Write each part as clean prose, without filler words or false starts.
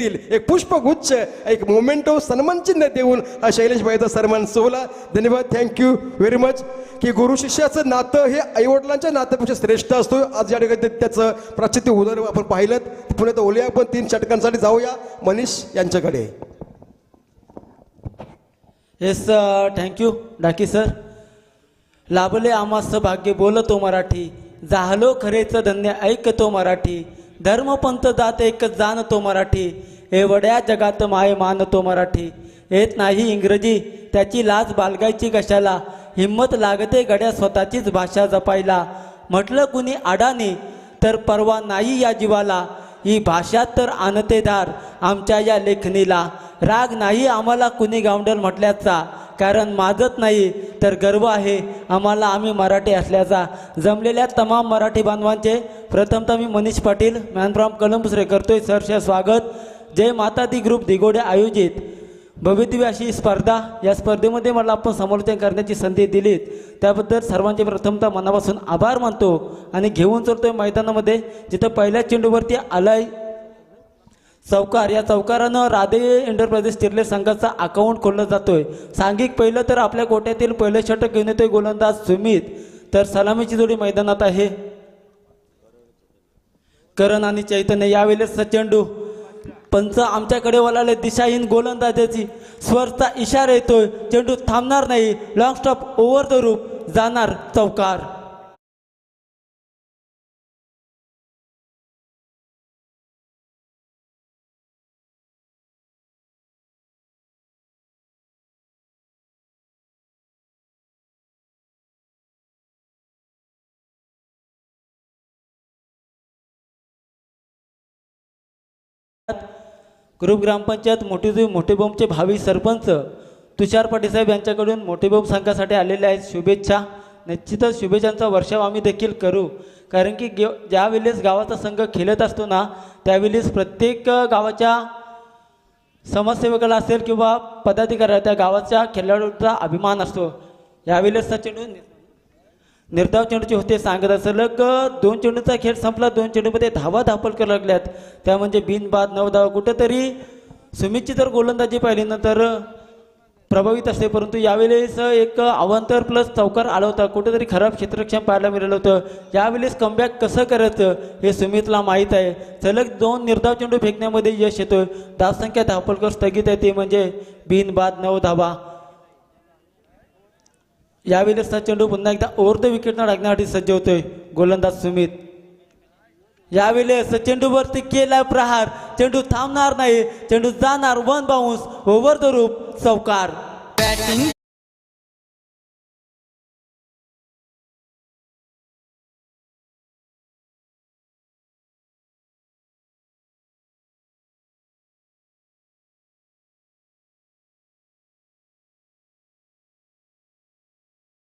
एक पुष्पगुच्छ एक मोमेंटो सन्मान चिन्ह देऊन हा शैलेश भाईचा सन्मान सोहळा. धन्यवाद, थँक्यू व्हेरी मच. की गुरु शिष्याचं नातं हे आईवडिलांच्या नात्यापेक्षा श्रेष्ठ असतो. आज या ठिकाणी त्याचं प्राचित्य उदाहरण आपण पाहिलं. पुण्यात ओल्या आपण 3 षटकांसाठी जाऊया मनीष यांच्याकडे. येस थँक्यू डाकी सर. लाभले आम्हास भाग्य बोलतो मराठी, झालो खरेच धन्य ऐकतो मराठी, धर्मपंथ जात एक जाणतो मराठी, एवढ्या जगात माय मानतो मराठी. येत नाही इंग्रजी त्याची लाज बाळगायची कशाला, हिम्मत लागते गड्या स्वतःचीच भाषा जपायला. म्हटलं कुणी अडाणी तर परवा नाही या जीवाला, ही भाषा तर आणते धार आमच्या या लेखणीला. राग नाही आम्हाला कुणी गावंडल म्हटल्याचा, कारण माझत नाही तर गर्व आहे आम्हाला आम्ही मराठी असल्याचा. जमलेल्या तमाम मराठी बांधवांचे प्रथमतः मी मनीष पाटील मॅन फ्रॉम कलंबुसरे करतोय सहर्ष स्वागत. जय माता दी ग्रुप दिगोडे आयोजित भव्यदिव्य अशी स्पर्धा, या स्पर्धेमध्ये मला आपण समालोचन करण्याची संधी दिलीत त्याबद्दल सर्वांचे प्रथमतः मनापासून आभार मानतो. आणि घेऊन चलतोय मैदानामध्ये जिथं पहिल्या चेंडूवरती आलाय चौकार. या चौकारानं राधे एंटरप्राइजेस तिरले संघाचा अकाउंट खोललं जातोय. सांघिक पहिलं तर आपल्या गोट्यातील पहिलं षटक घेऊन येतोय गोलंदाज सुमित. तर सलामीची जोडी मैदानात आहे करण आणि चैतन्य. यावेळेस चेंडू पंच आमच्याकडे वळाले, दिशाहीन गोलंदाजाची स्वरचा इशारा येतोय, चेंडू थांबणार नाही, लॉंग स्टॉप ओव्हर द रूप जाणार चौकार. ग्रुप ग्रामपंचायत मोठेबोमचे भावी सरपंच तुषार पाटील साहेब यांच्याकडून मोठेबोम संघासाठी आलेले आहेत शुभेच्छा. निश्चितच शुभेच्छांचा वर्षाव आम्ही देखील करू, कारण की ज्यावेळेस गावाचा संघ खेळत असतो ना त्यावेळेस प्रत्येक गावाच्या समाजसेवकाला असेल किंवा पदाधिकाऱ्याला त्या गावाच्या खेळाडूचा अभिमान असतो. यावेळेसचा चेंडू निर्धाव चेंडूचे होते सांगत सलग 2 चेंडूचा खेळ संपला. 2 चेंडूमध्ये धावा धापल करू लागल्यात, त्या म्हणजे बिनबाद 9 धावा. कुठंतरी सुमितची जर गोलंदाजी पाहिली ना तर प्रभावित असते, परंतु यावेळेस एक अवांतर प्लस चौकार आला होता. कुठेतरी खराब क्षेत्ररक्षण पाहायला मिळालं होतं. यावेळेस कमबॅक कसं करायचं हे सुमितला माहीत आहे. सलग 2 निर्धाव चेंडू फेकण्यामध्ये यश येतोय. धावसंख्या धापलकर स्थगित आहे, ते म्हणजे बिनबाद 9 धावा. यावेळेसचा चेंडू पुन्हा एकदा ओव्हर द विकेटनं टाकण्यासाठी सज्ज होतोय गोलंदाज सुमित. यावेळेस चेंडूवरती केला प्रहार, चेंडू थांबणार नाही, चेंडू जाणार वन बाउन्स ओव्हर द रूप चौकार.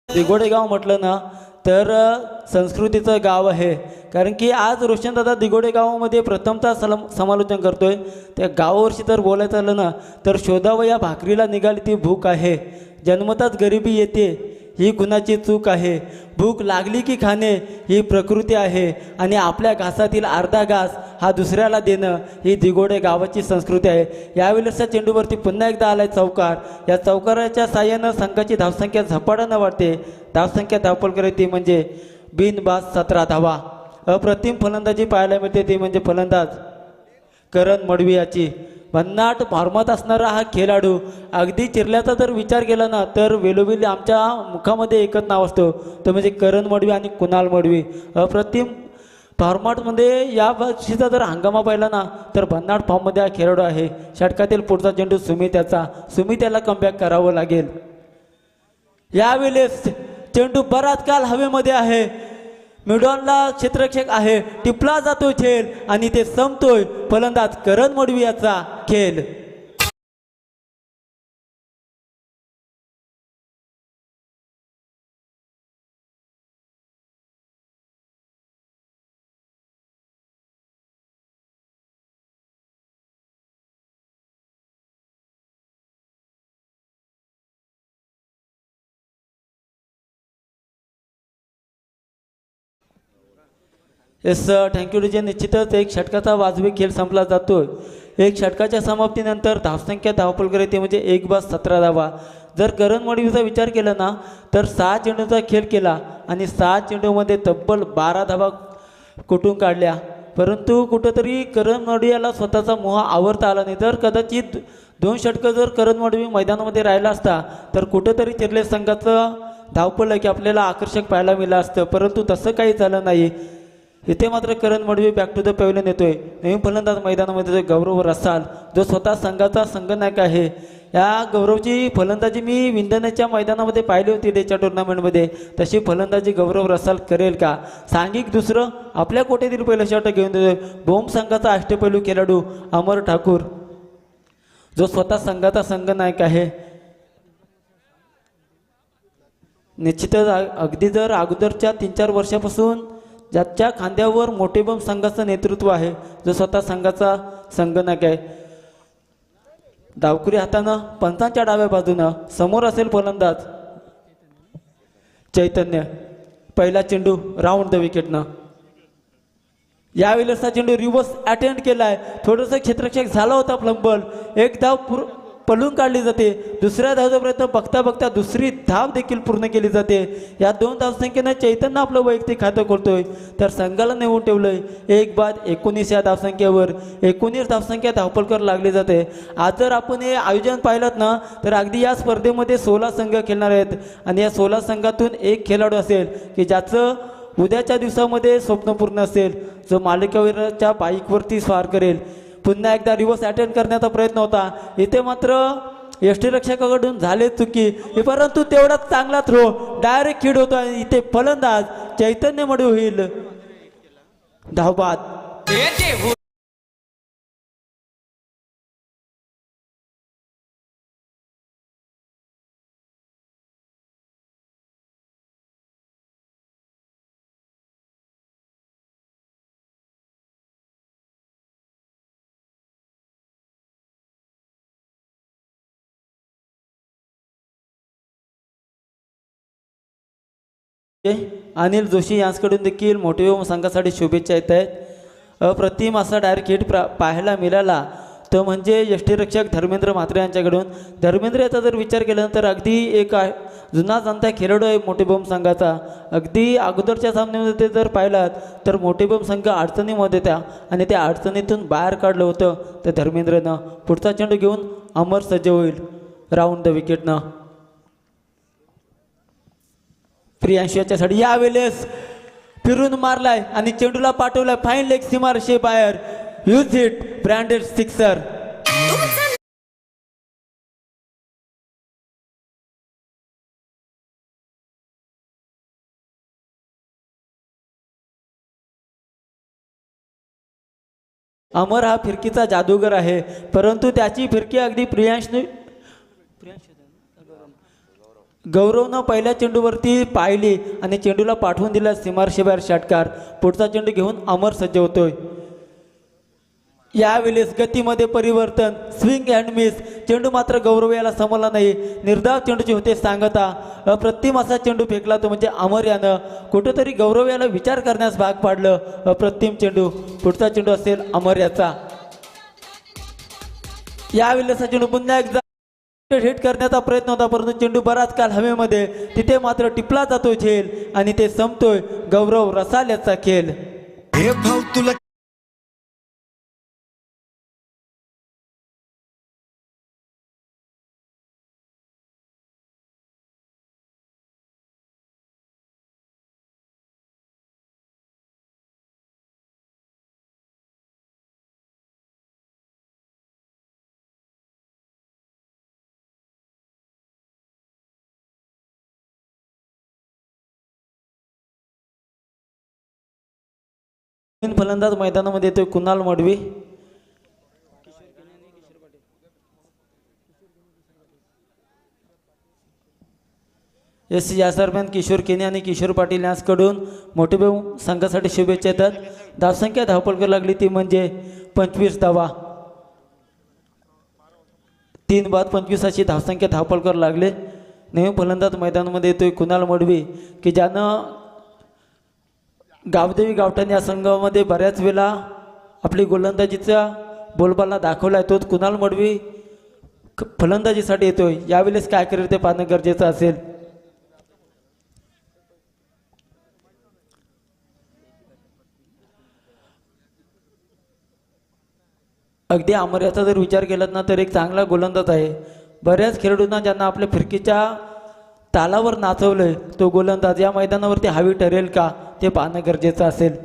दिगोडेगाव म्हटलं ना तर संस्कृतीचं गाव आहे, कारण की आज रोशनदादा दिगोडे गावामध्ये प्रथमतः समालोचन करतोय. त्या गावावर्षी तर बोलायचं झालं ना तर शोधावं या भाकरीला निघाली ती भूक आहे, जन्मताच गरिबी येते ही कुणाची चूक आहे, भूक लागली की खाणे ही प्रकृती आहे, आणि आपल्या घासातील अर्धा घास हा दुसऱ्याला देणं ही दिगोडे गावाची संस्कृती आहे. यावेळेसच्या चेंडूवरती पुन्हा एकदा आलाय चौकार. या चौकाराच्या साह्यानं संघाची धावसंख्या झपाट्यानं वाढते. धावसंख्या धावपल करते म्हणजे बिनबाद 17 धावा. अप्रतिम फलंदाजी पाहायला मिळते, ती म्हणजे फलंदाज करण मडवी याची. भन्नाट फॉर्मात असणारा हा खेळाडू अगदी चिरल्याचा जर विचार केला ना तर वेलोवेली आमच्या मुखामध्ये एकच नाव असतो, तो म्हणजे करण मडवी आणि कुणाल मडवी. अप्रतिम फॉर्मॅटमध्ये या वर्षीचा जर हंगामा पाहिला ना तर भन्नाट फॉर्ममध्ये हा खेळाडू आहे. षटकातील पुढचा चेंडू सुमित याला कमबॅक करावं लागेल. यावेळेस चेंडू बराच काल हवेमध्ये आहे, मिडॉनला क्षेत्ररक्षक आहे, टिपला जातोय खेळ आणि ते संपतोय. फलंदाज करण मडवी याचा खेळ. Yes thank you DJ. निश्चितच एक षटकाचा वाजवी खेळ संपला जातोय. एक षटकाच्या समाप्तीनंतर धावसंख्या धावपलकर येते म्हणजे 1 बाद 17 धावा. जर करण मडवीचा विचार केला ना तर 6 चेंडूचा खेळ केला आणि 6 चेंडूमध्ये तब्बल 12 धावा कुठून काढल्या. परंतु कुठंतरी करण मडवी याला स्वतःचा मोह आवरता आला नाही. तर कदाचित 2 षटकं जर करण मडवी मैदानामध्ये राहिला असता तर कुठंतरी चिरले संघाचं धावपळ की आपल्याला आकर्षक पाहायला मिळालं असतं. परंतु तसं काही झालं नाही. इथे मात्र Karan Madvi back to the pavilion येतोय. नवीन फलंदाज मैदानामध्ये जो गौरव रसाल जो स्वतः संघाचा संघनायक आहे. या गौरवची फलंदाजी मी विंधण्याच्या मैदानामध्ये पाहिली होती डेच्या टुर्नामेंटमध्ये. तशी फलंदाजी गौरव रसाल करेल का? सांघिक दुसरं आपल्या कोट्यातील पहिलं षटक घेऊन देतोय बोम संघाचा अष्टपैलू खेळाडू अमर ठाकूर जो स्वतः संघाचा संघनायक आहे. निश्चितच अगदी जर अगोदरच्या 3-4 वर्षापासून ज्याच्या खांद्यावर मोठे बम संघाचं नेतृत्व आहे जो स्वतः संघाचा संघनायक आहे. डावकुरी हातानं पंचांच्या डाव्या बाजूनं समोर असेल फलंदाज चैतन्य. पहिला चेंडू राऊंड द विकेटनं. यावेळेसचा चेंडू रिव्हर्स अटेम्प्ट केलाय. थोडंसं क्षेत्ररक्षक झाला होता फ्लंबल. एक धाव पळून काढली जाते. दुसऱ्या धावचा प्रयत्न बघता बघता दुसरी धाव देखील पूर्ण केली जाते. या 2 धावसंख्येनं चैतन्य आपलं वैयक्तिक खातं करतोय तर संघाला नेऊन ठेवलंय 1 बाद 19 या धावसंख्येवर. 19 धावसंख्या धावपलकर लागली जाते. आज जर आपण हे आयोजन पाहिलं ना तर अगदी या स्पर्धेमध्ये 16 संघ खेळणार आहेत आणि या 16 संघातून एक खेळाडू असेल की ज्याचं उद्याच्या दिवसामध्ये स्वप्न पूर्ण असेल जो मालिकावीराच्या बाईकवरती स्वार करेल. पुन्हा एकदा रिव्हर्स अटेम्प्ट करण्याचा प्रयत्न होता. इथे मात्र यष्टीरक्षकाकडून झाले चुकी परंतु तेवढाच चांगला थ्रो डायरेक्ट खेळ होतो आणि इथे फलंदाज चैतन्य मडवी होईल धावबाद. अनिल जोशी यांच्याकडून देखील मोठे संघासाठी शुभेच्छा येत आहेत. अप्रतिम असा डायरेक्ट हिट पाहायला मिळाला तो म्हणजे यष्टीरक्षक धर्मेंद्र म्हात्रे यांच्याकडून. धर्मेंद्र याचा जर विचार केला तर अगदी एक जुना जाणता खेळाडू आहे मोठे बम संघाचा. अगदी अगोदरच्या सामन्यामध्ये जर पाहिलात तर मोठे बम संघ अडचणीमध्ये त्या आणि त्या अडचणीतून बाहेर काढलं होतं तर धर्मेंद्रनं. पुढचा चेंडू घेऊन अमर सज्ज होईल राऊंड द विकेटनं. प्रियांशूच्यासाठी यावेळेस फिरून मारलाय आणि चेंडूला पाठवलाय फाईन लेग सीमारेषे बाहेर. Use it branded sixer. Amar हा फिरकीचा जादूगर आहे परंतु त्याची फिरकी अगदी गौरवनं पहिल्या चेंडूवरती पाहिली आणि चेंडूला पाठवून दिला सीमारेषेबाहेर षटकार. पुढचा चेंडू घेऊन अमर सज्ज होतोय. यावेळेस गतीमध्ये परिवर्तन स्विंग अँड मिस. चेंडू मात्र गौरव याला समजला नाही. निर्धाव चेंडूची होते सांगता. अप्रतिम असा चेंडू फेकला तो म्हणजे अमर यानं. कुठेतरी गौरव याला विचार करण्यास भाग पाडलं. अप्रतिम चेंडू. पुढचा चेंडू असेल अमर याचा. यावेळेस चेंडू पुन्हा एकदा हिट करण्याचा प्रयत्न होता परंतु चेंडू बराच काल हवेमध्ये. तिथे मात्र टिपला जातोय झेल आणि ते संपतोय गौरव रसाल याचा खेळ. फलंदाज मैदानामध्ये येतोय कुणाल मडवी. या दरम्यान किशोर केने आणि किशोर पाटील यांच्याकडून मोठे संघासाठी शुभेच्छा येतात. धावसंख्या धावपलकर लागली ती म्हणजे 25 धावा. 3 बाद 25 अशी धावसंख्या धावपलकर लागले. नवीन फलंदाज मैदानामध्ये येतोय कुणाल मडवी की ज्यानं गावदेवी गावठाण या संघामध्ये बऱ्याच वेळा आपली गोलंदाजीचा बोलबाला दाखवला आहे. तोच कुणाल मडवी फलंदाजीसाठी येतोय. यावेळेस काय करेल ते पाहणं गरजेचं असेल. अगदी अमर्याचा जर विचार केलात ना तर एक चांगला गोलंदाज आहे. बऱ्याच खेळाडूंना ज्यांना आपल्या फिरकीच्या तालावर नाचवलंय तो गोलंदाज या मैदानावरती हवी ठरेल का ते पाहणं गरजेचं असेल.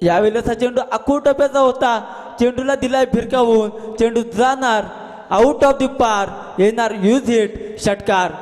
यावेळेचा चेंडू आखूड टप्प्याचा होता. चेंडूला दिलाय फिरकावून. चेंडू जाणार आउट ऑफ द पार. येणार यूज हिट षटकार.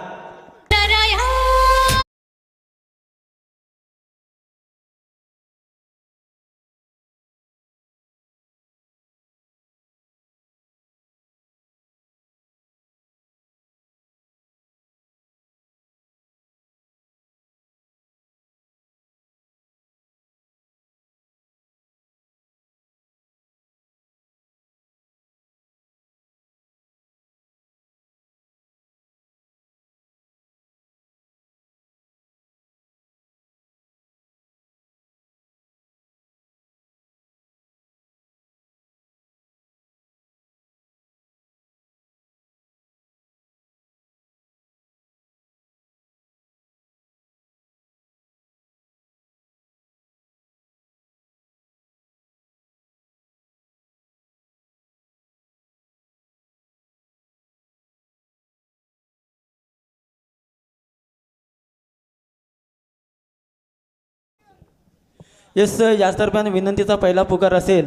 येस, याच दरम्यान विनंतीचा पहिला पुकार असेल.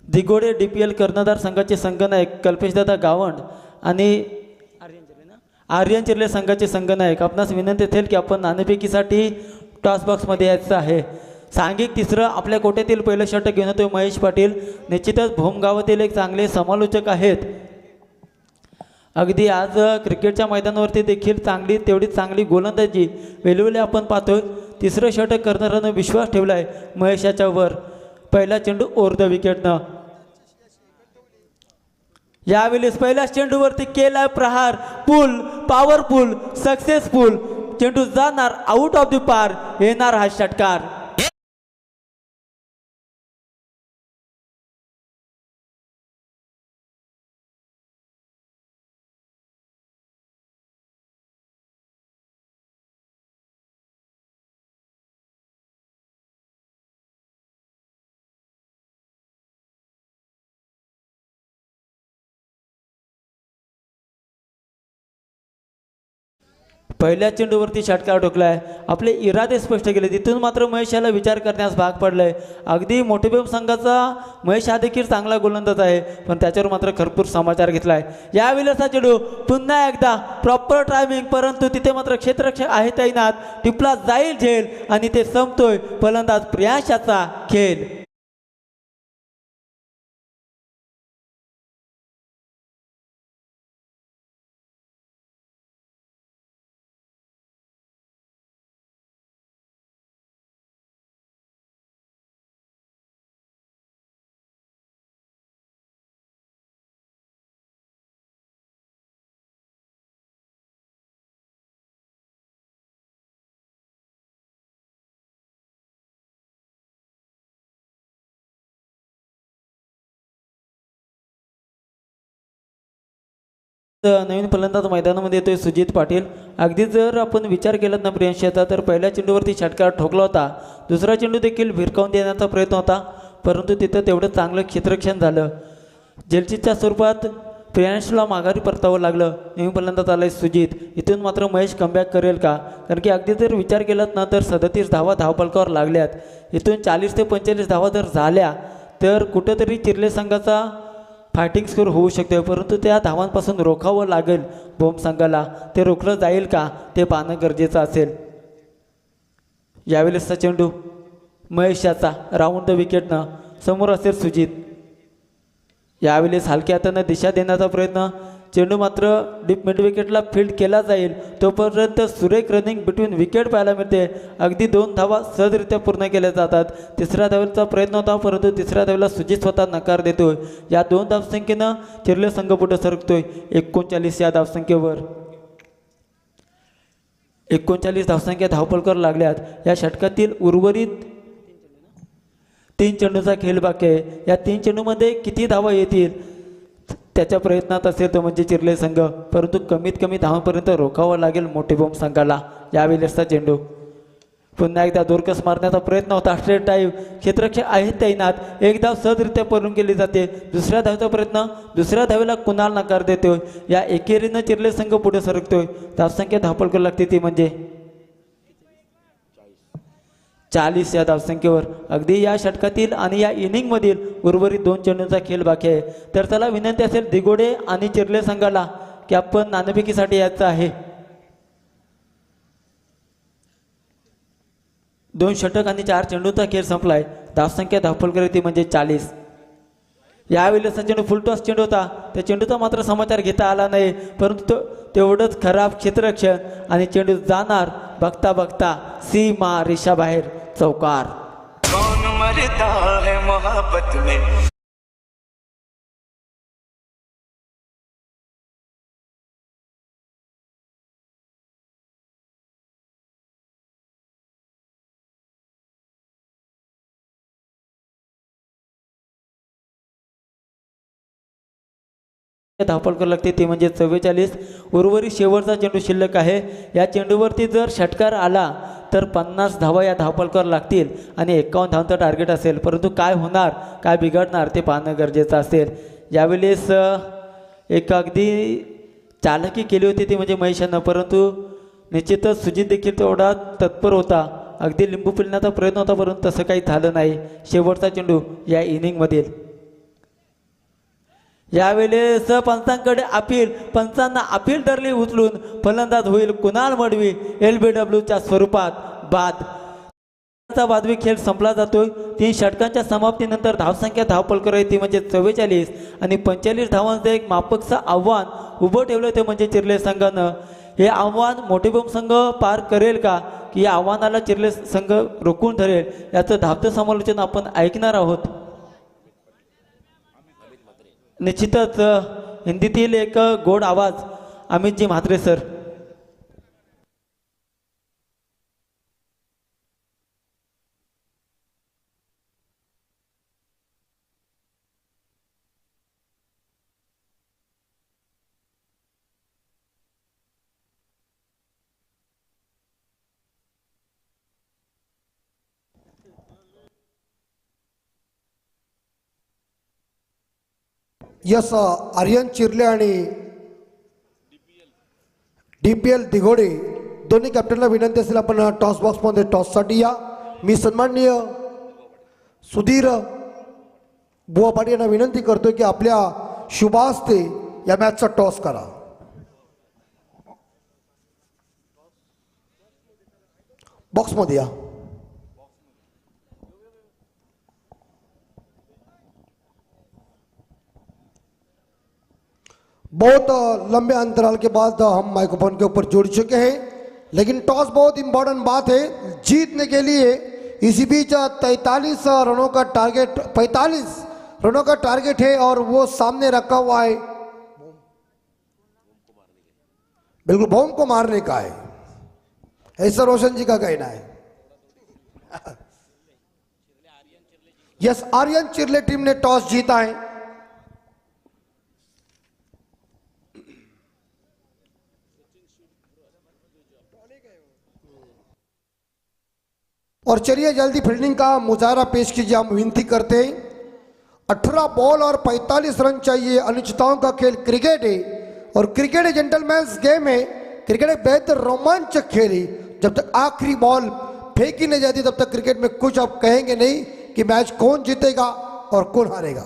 दिगोडे DPL कर्णधार संघाचे संघनायक कल्पेशदादा गावंड आणि आर्यन चिर्ले संघाचे संघनायक आपणास विनंती असेल की आपण नाणेफेकीसाठी टॉस बॉक्समध्ये यायचं आहे. सांघिक तिसरं आपल्या कोट्यातील पहिलं षटक घेऊन येतोय महेश पाटील. निश्चितच भोमगावातील एक चांगले समालोचक आहेत. अगदी आज क्रिकेटच्या मैदानावरती देखील तेवढीच चांगली गोलंदाजी वेळोवेळी आपण पाहतोय. तिसरं षटक करणाऱ्यानं विश्वास ठेवलाय महेशाच्या वर. पहिला चेंडू ओव्हर द विकेटनं. यावेळेस पहिल्याच चेंडूवरती केलाय प्रहार. पुल पॉवरफुल सक्सेसफुल. चेंडू जाणार आउट ऑफ द पार. येणार हा षटकार. पहिल्या चेंडूवरती षटकार ठोकलाय. आपले इरादे स्पष्ट केले. तिथून मात्र महेशाला विचार करण्यास भाग पडलाय. अगदी मोठेबेम संघाचा महेश हा देखील चांगला गोलंदाज आहे पण त्याच्यावर मात्र भरपूर समाचार घेतलाय. यावेळेचा चेंडू पुन्हा एकदा प्रॉपर टायमिंग परंतु तिथे मात्र क्षेत्ररक्षक आहे तैनात. टिपला जाईल झेल आणि ते संपतोय फलंदाज प्रियांशाचा खेळ. नवीन फलंदाज मैदानामध्ये येतोय सुजित पाटील. अगदी जर आपण विचार केला ना प्रियांशाचा तर पहिल्या चेंडूवरती षटकार ठोकला होता. दुसरा चेंडू देखील भिरकावून देण्याचा प्रयत्न होता परंतु तिथं तेवढं चांगलं क्षेत्ररक्षण झालं. जेलचीच्या स्वरूपात प्रियांशला माघारी परतावं लागलं. नवीन फलंदाज आलाय सुजित. इथून मात्र महेश कमबॅक करेल का? कारण की अगदी जर विचार केलात ना तर 37 धावा धावफलकावर लागल्यात. इथून 40 ते 45 धावा जर झाल्या तर कुठंतरी चिर्ले संघाचा फायटिंग स्कोर होऊ शकते परंतु त्या धावांपासून रोखावं लागेल भोम संघाला. ते रोखलं जाईल का ते पाहणं गरजेचं असेल. यावेळेसचा चेंडू महेशाचा राऊंड द विकेटनं. समोर असेल सुजित. यावेळेस हलक्या हातानं दिशा देण्याचा प्रयत्न. चेंडू मात्र डीप मिड विकेटला फील्ड केला जाईल. तोपर्यंत सुरेख रनिंग बिटवीन विकेट पाहायला मिळते. अगदी 2 धावा सहजरित्या पूर्ण केल्या जातात. तिसऱ्या धावेचा प्रयत्न होता परंतु तिसऱ्या धावेला सुजित स्वतः नकार देतोय. या 2 धावसंख्येनं चिर्ले संघ पुढे सरकतोय 39 या धावसंख्येवर. 39 धावसंख्या धावपलकर लागल्यात। या षटकातील उर्वरित 3 चेंडूचा खेळ बाकी आहे। या 3 चेंडूमध्ये किती धावा येतील त्याच्या प्रयत्नात असेल तो म्हणजे चिर्ले संघ, परंतु कमीत कमी धावांपर्यंत रोखावं लागेल मोठे बॉम्ब संघाला। यावेळेसचा चेंडू पुन्हा एकदा दोरकस मारण्याचा प्रयत्न होता। स्ट्रेट टाईम क्षेत्ररक्षक आहेत तैनात। एक धाव सहजरित्या पळून केली जाते। दुसऱ्या धावेचा प्रयत्न, दुसऱ्या धावेला कुणाल नकार देतोय। या एकेरीनं चिर्ले संघ पुढे सरकतोय। धावसंख्या धावपलकर लागते ती म्हणजे 40 या धावसंख्येवर। अगदी या षटकातील आणि या इनिंगमधील उर्वरित 2 चेंडूंचा खेळ बाकी आहे। तर त्याला विनंती असेल दिगोडे आणि चिर्ले संघाला की आपण नाणेफेकीसाठी यायचं आहे। 2 षटक आणि 4 चेंडूंचा खेळ संपलाय। धावसंख्या धावपलकर ती म्हणजे 40। यावेळेसचा चेंडू फुलटॉस चेंडू होता। त्या चेंडूचा मात्र समाचार घेता आला नाही, परंतु तेवढंच खराब क्षेत्ररक्षण आणि चेंडू जाणार बघता बघता सीमा रेषाबाहेर चौकार। कौन मरता है मोहब्बत में। धावपलकर लागते ते म्हणजे 44। उर्वरित शेवटचा चेंडू शिल्लक आहे। या चेंडूवरती जर षटकार आला तर 50 धावा या धावपलकर लागतील आणि 51 धावांचं टार्गेट असेल, परंतु काय होणार काय बिघडणार ते पाहणं गरजेचं असेल। यावेळेस एक अगदी चालकी केली होती ती म्हणजे महेशानं, परंतु निश्चितच सुजित देखील तेवढा तत्पर होता। अगदी लिंबू पिळण्याचा प्रयत्न होता, परंतु तसं काही झालं नाही। शेवटचा चेंडू या इनिंगमधील। यावेळेस पंचांकडे अपील, पंचांना अपील ठरली उचलून फलंदाज होईल कुणाल मडवी। LBWच्या स्वरूपात बाद। वादवी खेळ संपला जातोय। 3 षटकांच्या समाप्तीनंतर धावसंख्या धावपलकर आहे ती म्हणजे 44 आणि 45 धावांचं एक माफकचं आव्हान उभं ठेवलं ते म्हणजे चिर्ले संघानं। हे आव्हान मोठे बॉम्ब संघ पार करेल का की या आव्हानाला चिर्ले संघ रोखून धरेल याचं धावतं समालोचन आपण ऐकणार आहोत। निश्चितच हिंदीतील एक गोड आवाज अमितजी म्हात्रे सर। यस आर्यन चिर्ले आणि DPL दिघोडे दोन्ही कॅप्टनला विनंती असेल आपण टॉस बॉक्समध्ये टॉससाठी या। मी सन्माननीय सुधीर बुवा पाटील यांना विनंती करतोय की आपल्या शुभास्ते या मॅचचा टॉस करा। बॉक्समध्ये या। बहुत लंबे अंतराल के बाद हम माइक्रोफोन के ऊपर जुड़ चुके हैं, लेकिन टॉस बहुत इंपॉर्टेंट बात है जीतने के लिए। इसी बीच 43 रनों का टारगेट 45 रनों का टारगेट है और वो सामने रखा हुआ है, बिल्कुल बॉम्ब को मारने का है, ऐसा रोशन जी का कहना है। यस आर्यन चिर्ले टीम ने टॉस जीता है। और चलिए जल्दी फील्डिंग का मुजाहरा पेश कीजिए, हम विनती करते हैं। 18 बॉल और 45 रन चाहिए। अनिश्चितताओं का खेल क्रिकेट है और क्रिकेट एक जेंटलमैन्स गेम है। क्रिकेट एक बेहतर रोमांचक खेल है। जब तक आखिरी बॉल फेंकी नहीं जाती तब तक क्रिकेट में कुछ आप कहेंगे नहीं कि मैच कौन जीतेगा और कौन हारेगा।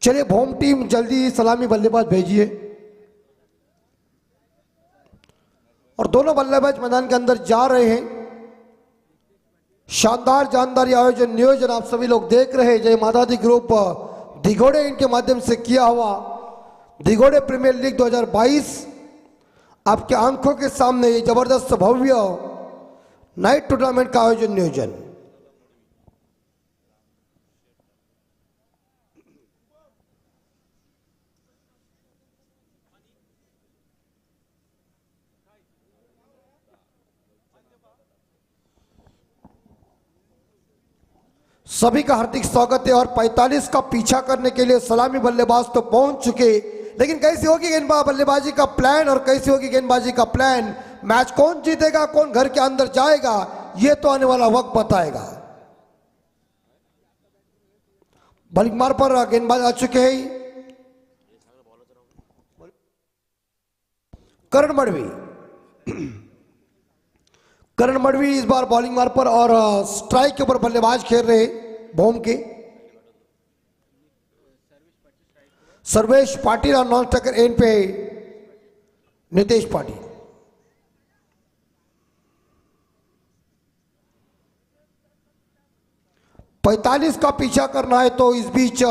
चलिए होम टीम जल्दी सलामी बल्लेबाज भेजिए और दोनों बल्लेबाज मैदान के अंदर जा रहे हैं। शानदार जानदार आयोजन नियोजन आप सभी लोग देख रहे हैं। जय माता दी ग्रुप दिघोड़े इनके माध्यम से किया हुआ दिघोड़े प्रीमियर लीग 2022 आपके आंखों के सामने ये जबरदस्त भव्य नाइट टूर्नामेंट का आयोजन नियोजन। सभी का हार्दिक स्वागत है और 45 का पीछा करने के लिए सलामी बल्लेबाज तो पहुंच चुके, लेकिन कैसी होगी बल्लेबाजी का प्लान और कैसी होगी गेंदबाजी का प्लान, मैच कौन जीतेगा कौन घर के अंदर जाएगा ये तो आने वाला वक्त बताएगा। बॉलिंग मार पर गेंदबाज आ चुके हैं करण मडवी। करण मडवी इस बार बॉलिंग मार पर और स्ट्राइक के ऊपर बल्लेबाज खेल रहे बॉम के। सर्वेश पाटिल और नॉन स्ट्राइकर एंड पे नितेश पाटिल। पैंतालीस का पीछा करना है तो इस बीच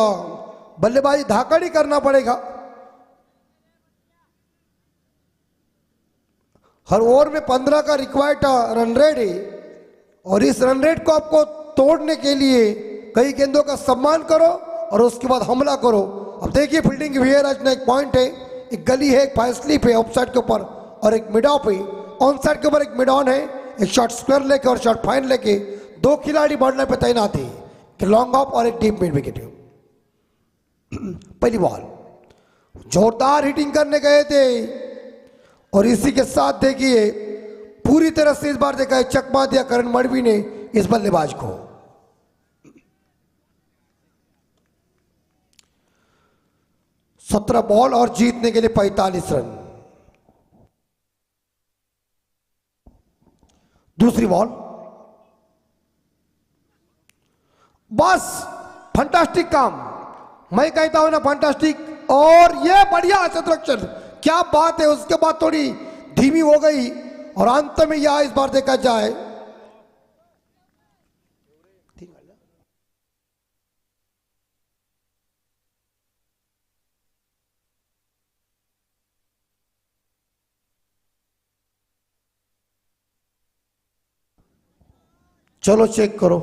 बल्लेबाजी धाकड़ी करना पड़ेगा। हर ओवर में 15 का रिक्वायर्ड रन रेट है और इस रन रेट को आपको तोड़ने के लिए कई गेंदों का सम्मान करो और उसके बाद हमला करो। अब देखिए फील्डिंग की आज एक पॉइंट है, एक गली है, एक फाइव स्लिप है ऑफ साइड के ऊपर और एक मिड ऑफ है, ऑन साइड के ऊपर एक मिड ऑन है, एक शॉर्ट स्क्वायर लेके और शॉर्ट फाइन लेके दो खिलाड़ी बढ़ने पे तैनात है, एक लॉन्ग ऑफ और एक डीप मिड विकेट। पहली बॉल जोरदार हिटिंग करने गए थे और इसी के साथ देखिए पूरी तरह से इस बार देखा है चकमा दिया करण मडवी ने इस बल्लेबाज को। सत्रह बॉल और जीतने के लिए 45 रन। दूसरी बॉल बस फंटास्टिक काम, मैं कहता हूं ना फंटास्टिक। और ये बढ़िया शतरक्षण, क्या बात है। उसके बाद थोड़ी धीमी हो गई और अंत में यह इस बार देखा जाए चलो चेक करो।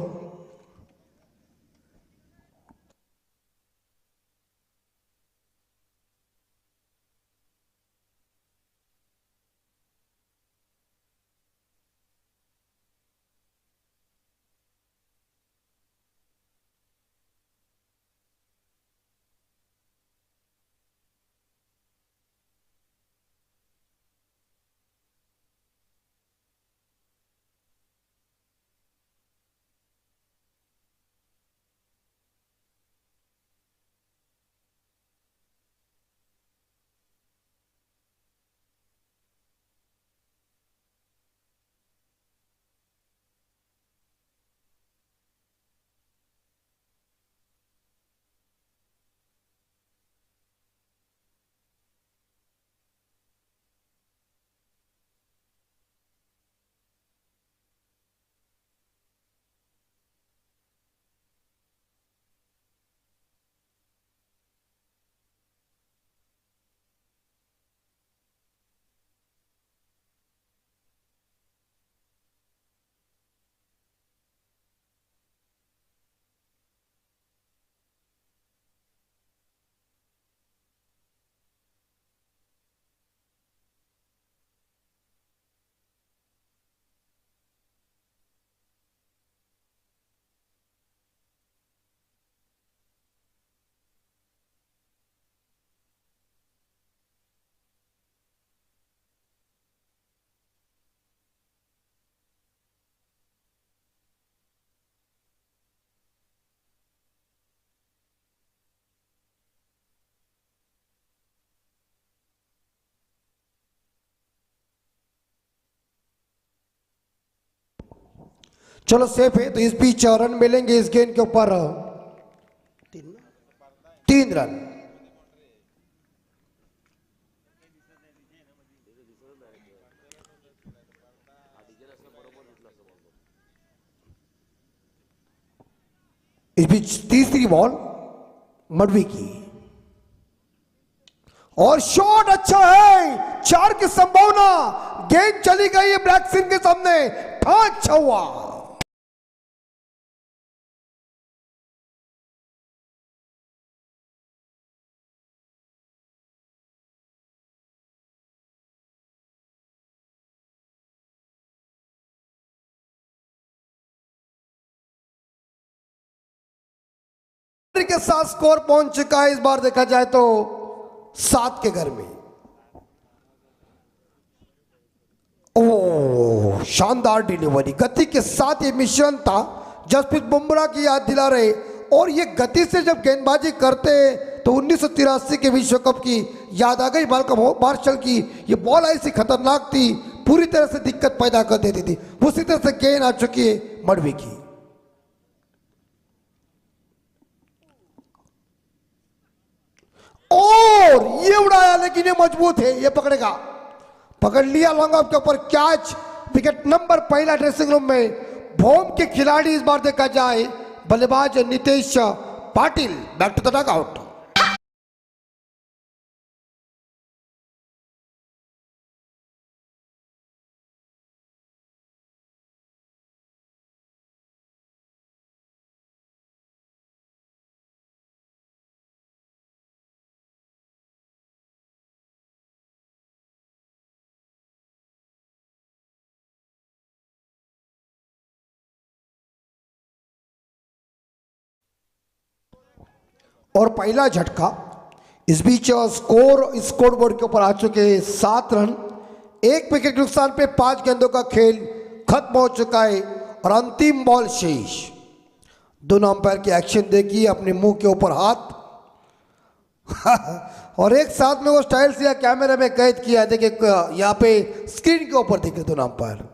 चलो सेफ है तो इस बीच रन मिलेंगे इस गेंद के ऊपर 3 रन। इस बीच तीसरी बॉल मडवी की और शॉट अच्छा है, 4 की संभावना, गेंद चली गई है ब्लैक सिंह के सामने, अच्छा हुआ। के साथ स्कोर पहुंच चुका है। इस बार देखा जाए तो 7 के घर में। ओह, शानदार डिलीवरी, गति के साथ ये मिश्रण था, जसप्रीत बुमराह की याद दिला रहे। और ये गति से जब गेंदबाजी करते तो 1983 के विश्व कप की याद आ गई मालकम मार्शल की। ये बॉल ऐसी खतरनाक थी, पूरी तरह से दिक्कत पैदा कर देती थी। उसी तरह से गेंद आ चुकी है मडवी की। और ये उड़ाया, लेकिन ये मजबूत है, ये पकड़ेगा, पकड़ लिया लॉन्ग ऑफ के ऊपर कैच। विकेट नंबर पहला ड्रेसिंग रूम में। भोम के खिलाड़ी इस बार देखा जाए बल्लेबाज Nitesh Patil, back to the dugout. और पहला झटका। इस बीच स्कोर बोर्ड के ऊपर आ चुके 7 रन, 1 विकेट के नुकसान पे 5 गेंदों का खेल खत्म हो चुका है और अंतिम बॉल शेष। दोनों अंपायर की एक्शन देखिए, अपने मुंह के ऊपर हाथ और एक साथ में वो स्टाइल से या कैमरे में कैद किया। देखिए यहाँ पे स्क्रीन के ऊपर देखे दोनों अंपायर,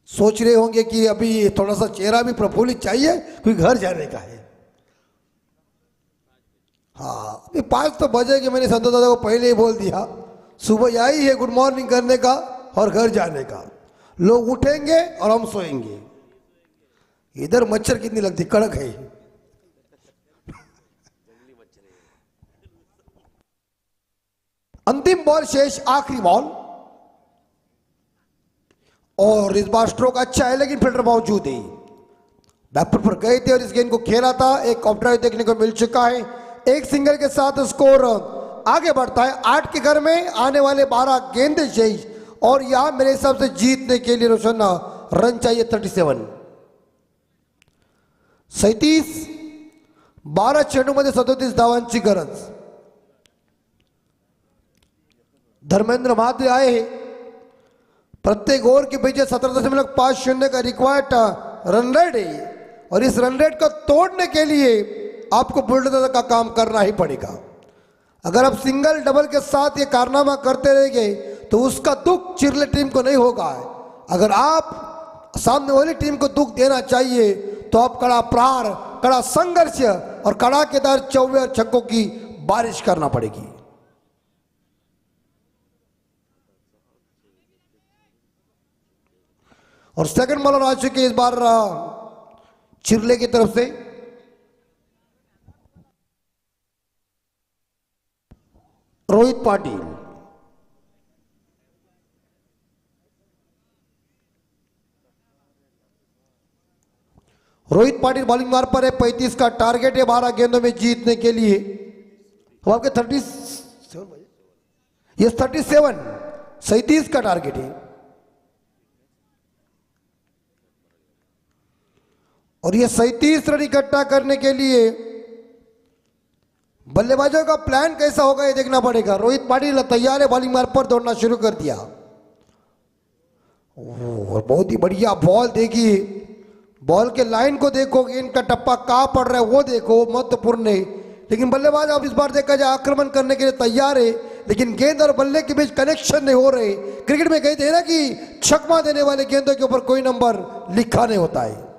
सोच रहे होंगे कि अभी थोड़ा सा चेहरा भी प्रफुल्लित चाहिए, क्योंकि घर जाने का है। हाँ, अभी 5 तो बजेगी, मैंने संतोष दादा को पहले ही बोल दिया, सुबह आई है गुड मॉर्निंग करने का और घर जाने का। लोग उठेंगे और हम सोएंगे। इधर मच्छर कितनी लगती, कड़क है। अंतिम बॉल शेष, आखिरी बॉल। और इस बार स्ट्रोक अच्छा है, लेकिन फील्डर मौजूद है। बैकफुट पर गए थे और इस गेंद को खेला था। एक ऑफ ड्राइव देखने को मिल चुका है। एक सिंगल के साथ स्कोर आगे बढ़ता है। 8 के घर में आने वाले 12 गेंदे शेष और यहां मेरे हिसाब से जीतने के लिए रोशन रन चाहिए 37। 12 चेंडूमध्ये 37 धावांची गरज। धर्मेंद्र महाद्रे आए, प्रत्येक ओवर के पीछे 17.50 का रिक्वायर्ड रन रेट है और इस रन रेट को तोड़ने के लिए आपको बुलडोजर का काम करना ही पड़ेगा। अगर आप सिंगल डबल के साथ ये कारनामा करते रहेंगे तो उसका दुख चिरले टीम को नहीं होगा। अगर आप सामने वाली टीम को दुख देना चाहिए तो आप कड़ा प्रहार, कड़ा संघर्ष और कड़ाकेदार चौवे और छक्कों की बारिश करना पड़ेगी। और सेकंड बॉलर आ चुके इस बार चिरले की तरफ से। रोहित पाटिल, रोहित पाटिल बॉलिंग मार पर है। 35 का टारगेट है 12 गेंदों में जीतने के लिए। अब आपके 37 का टारगेट है और ये 37 रन इकट्ठा करने के लिए बल्लेबाजों का प्लान कैसा होगा ये देखना पड़ेगा। रोहित पाटिल तैयार है, बॉलिंग मार पर दौड़ना शुरू कर दिया। और बहुत ही बढ़िया बॉल देखिए, बॉल के लाइन को देखो, इनका टप्पा कहां पड़ रहा है वो देखो, महत्वपूर्ण है। लेकिन बल्लेबाज अब इस बार देखा जाए आक्रमण करने के लिए तैयार है, लेकिन गेंद और बल्ले के बीच कनेक्शन नहीं हो रहे। क्रिकेट में कहते हैं ना कि छक्का देने वाले गेंदों के ऊपर कोई नंबर लिखा नहीं होता है।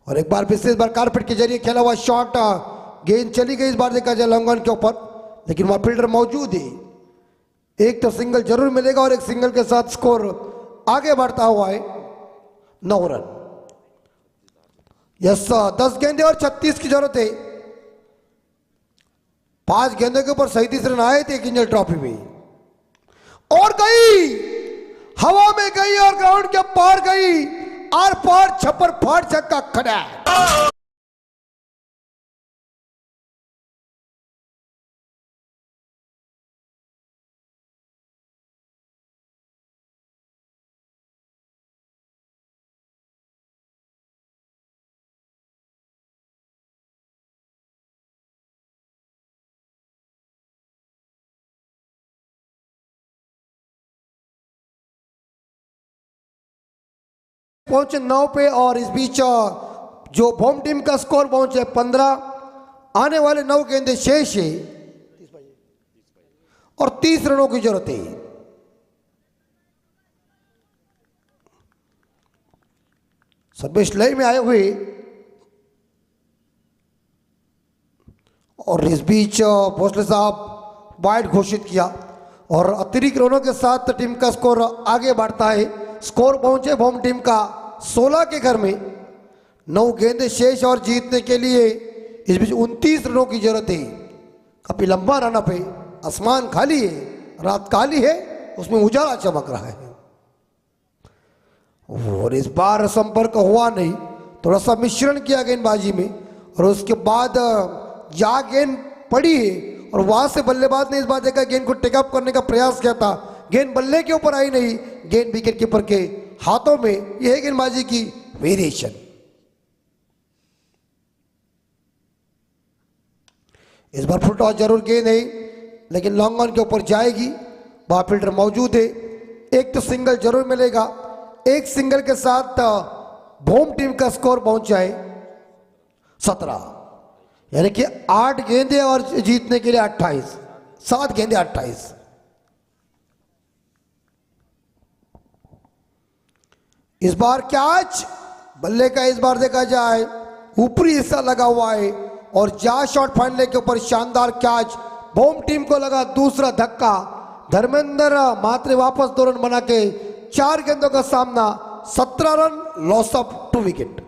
और एक बार फिर से इस बार कारपेट के जरिए खेला हुआ शॉट, गेंद चली गई। इस बार देखा जाए लॉन्ग ऑन के ऊपर, लेकिन वहां फील्डर मौजूद है। एक तो सिंगल जरूर मिलेगा और एक सिंगल के साथ स्कोर आगे बढ़ता हुआ है 9 रन। यस 10 गेंदे और 36 की जरूरत है। 5 गेंदों के ऊपर 37 रन आए थे किंजल ट्रॉफी में, और गई हवा में गई और ग्राउंड के पार गई, आर पार छप्पर फाड़ छक्का खड़ा। पहुंचे 9 पे, और इस बीच जो होम टीम का स्कोर पहुंचे 15। आने वाले 9 गेंदे शेष है और 30 रनों की जरूरत है। सर्विस लाइन में आए हुए, और इस बीच भोसले साहब वाइड घोषित किया और अतिरिक्त रनों के साथ टीम का स्कोर आगे बढ़ता है। स्कोर पहुंचे होम टीम का 16 के घर में, 9 गेंदे शेष और जीतने के लिए इस बीच 29 रनों की जरूरत है। काफी लंबा रन अप है, आसमान खाली है, रात काली है, उसमें उजाला चमक रहा है, और इस बार संपर्क हुआ नहीं, थोड़ा सा मिश्रण किया गेंदबाजी में, और उसके बाद जहाँ गेंद पड़ी है और वहां से बल्लेबाज ने इस बार देखा गेंद को टेकअप करने का प्रयास किया था, गेंद बल्ले के ऊपर आई नहीं, गेंद विकेट कीपर के हाथों में। यह है गेंदबाजी की वेरिएशन। इस बार फुल टॉस जरूर गेंद है, लेकिन लॉन्ग ऑन के ऊपर जाएगी, वहां फील्डर मौजूद है, एक तो सिंगल जरूर मिलेगा। एक सिंगल के साथ होम टीम का स्कोर पहुंच जाए 17, यानी कि 8 गेंदे और जीतने के लिए 28, 7 गेंदे 28। इस बार कैच, बल्ले का इस बार देखा जाए ऊपरी हिस्सा लगा हुआ है, और जा शॉट फाइनल के ऊपर शानदार कैच, होम टीम को लगा दूसरा धक्का। धर्मेंद्र मात्रे वापस 2 रन बना के 4 गेंदों का सामना, 17 रन, लॉस ऑफ 2 विकेट।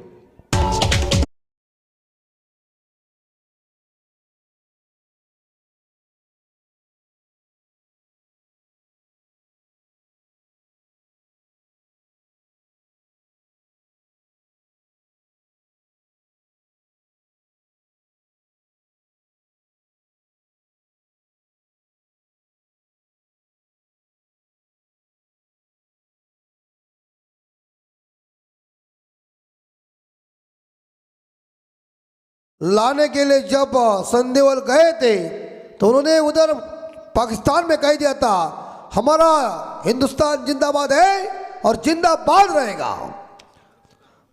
लाने के लिए जब संदेवल गए थे तो उन्होंने उधर पाकिस्तान में कह दिया था, हमारा हिंदुस्तान जिंदाबाद है और जिंदाबाद रहेगा।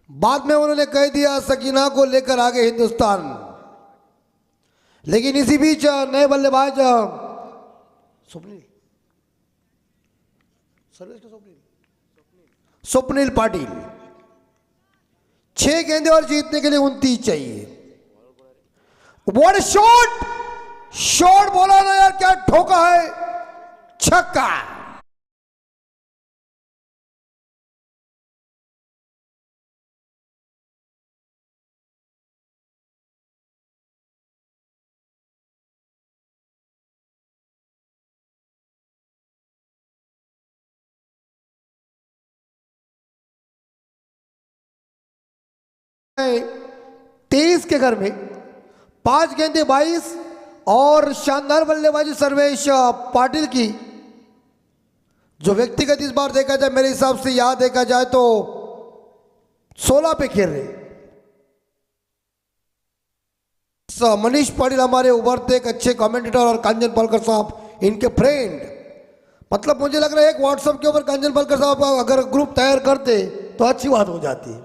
बाद में उन्होंने कह दिया सकीना को लेकर आगे हिंदुस्तान। लेकिन इसी बीच नए बल्लेबाज स्वप्निल पाटिल, 6 गेंदे और जीतने के लिए 29 चाहिए। व्हाट शॉट, शॉट बोला ना यार, क्या ठोका है, छक्का। तेईस के घर में 5 गेंदे 22 और शानदार बल्लेबाजी सर्वेश पाटिल की, जो व्यक्तिगत इस बार देखा जाए मेरे हिसाब से याद देखा जाए तो 16 पे खेल रहे। मनीष पाटिल हमारे उभरते एक अच्छे कमेंटेटर, और कांजन पालकर साहब इनके फ्रेंड। मतलब मुझे लग रहा है एक व्हाट्सएप के ऊपर कांजन पालकर साहब अगर ग्रुप तैयार करते तो अच्छी बात हो जाती।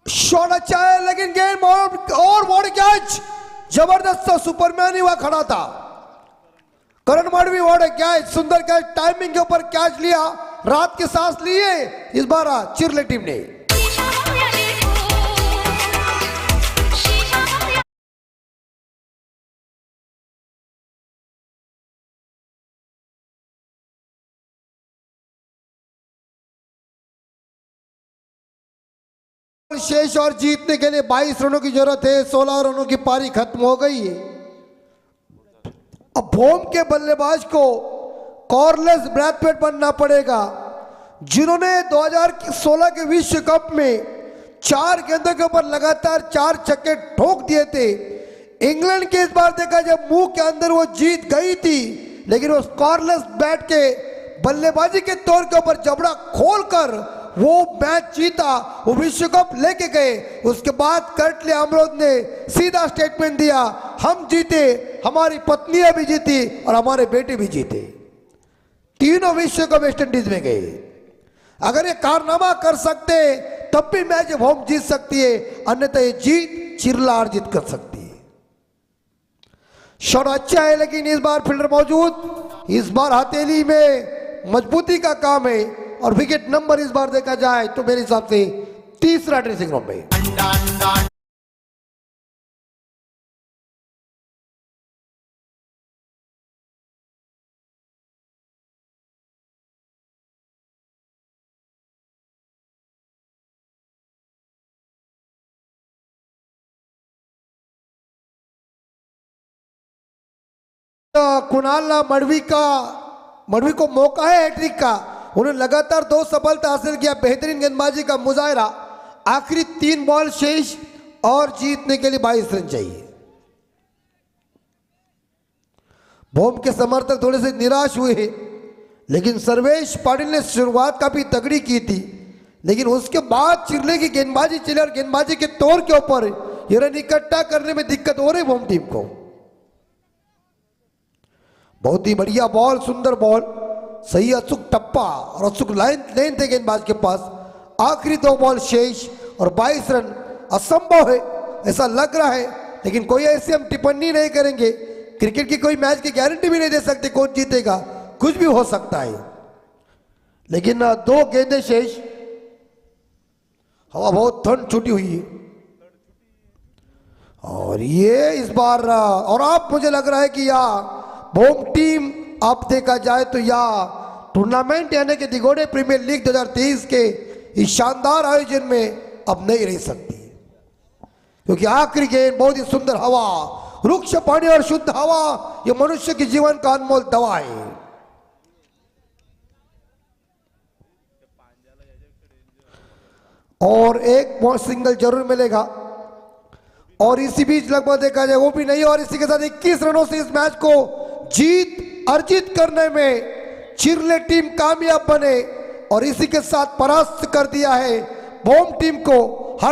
शॉट अच्छा है, लेकिन गेम और बॉडी कैच जबरदस्त, सुपरमैन ही वहां खड़ा था। करण माडवी बॉडी कैच, सुंदर कैच, टाइमिंग के ऊपर कैच लिया, रात के सांस लिए इस बार चिरले टीम ने। शेष और जीतने के लिए 22 रनों की जरूरत है। 16 रनों की पारी खत्म हो गई है। अब भोम के बल्लेबाज को कॉर्नलेस ब्रैथवेट बनना पड़ेगा, जिन्होंने 2016 के विश्व कप में 4 गेंदों के ऊपर लगातार 4 छक्के ठोक दिए थे। इंग्लैंड के इस बार देखा जब मुंह के अंदर वो जीत गई थी, लेकिन उस कॉर्नलेस बैट के बल्लेबाजी के तौर के ऊपर जबड़ा खोलकर वो मैच जीता, वो विश्व कप लेके गए। उसके बाद कर्टली अमरोद ने सीधा स्टेटमेंट दिया, हम जीते, हमारी पत्नियां भी जीती और हमारे बेटे भी जीते। तीनों विश्व कप वेस्ट इंडीज में गए। अगर ये कारनामा कर सकते तब भी मैच होम जीत सकती है, अन्यथा ये जीत चिरला अर्जित कर सकती है। शॉट अच्छा है, लेकिन इस बार फील्डर मौजूद, इस बार हथेली में मजबूती का काम है और विकेट नंबर इस बार देखा जाए तो मेरे हिसाब से तीसरा ड्रेसिंग रूम में। कुणाल मड़वी को मौका है हैट्रिक का। उन्होंने लगातार 2 सफलता हासिल किया, बेहतरीन गेंदबाजी का मुजाहरा। आखिरी 3 बॉल शेष और जीतने के लिए 22 रन चाहिए। भोम के समर्थक थोड़े से निराश हुए, लेकिन सर्वेश पाटिल ने शुरुआत काफी तगड़ी की थी, लेकिन उसके बाद चिरले की गेंदबाजी चली और गेंदबाजी के तौर के ऊपर ये रन इकट्ठा करने में दिक्कत हो रही भोम टीम को। बहुत ही बढ़िया बॉल, सुंदर बॉल, सही अचूक टप्पा और अचूक लाइन थे गेंदबाज के पास। आखिरी 2 बॉल शेष और 22 रन असंभव है ऐसा लग रहा है, लेकिन कोई ऐसी हम टिप्पणी नहीं करेंगे। क्रिकेट की कोई मैच की गारंटी भी नहीं दे सकते कौन जीतेगा, कुछ भी हो सकता है। लेकिन 2 गेंदें शेष, हवा बहुत ठंड छुटी हुई है और ये इस बार और आप मुझे लग रहा है कि भोम टीम अब देखा जाए तो टूर्नामेंट यानी कि दिगोड़े प्रीमियर लीग 2023 के इस शानदार आयोजन में अब नहीं रह सकती, क्योंकि आखिरी गेंद बहुत ही सुंदर हवा, रुक्ष पानी और शुद्ध हवा, ये मनुष्य के जीवन का अनमोल दवा है। और एक सिंगल जरूर मिलेगा और इसी बीच लगभग देखा जाए वो भी नहीं, और इसी के साथ 21 रनों से इस मैच को जीत अर्जित करने में चिरले टीम कामयाब बने और इसी के साथ परास्त कर दिया है भोम टीम को। हर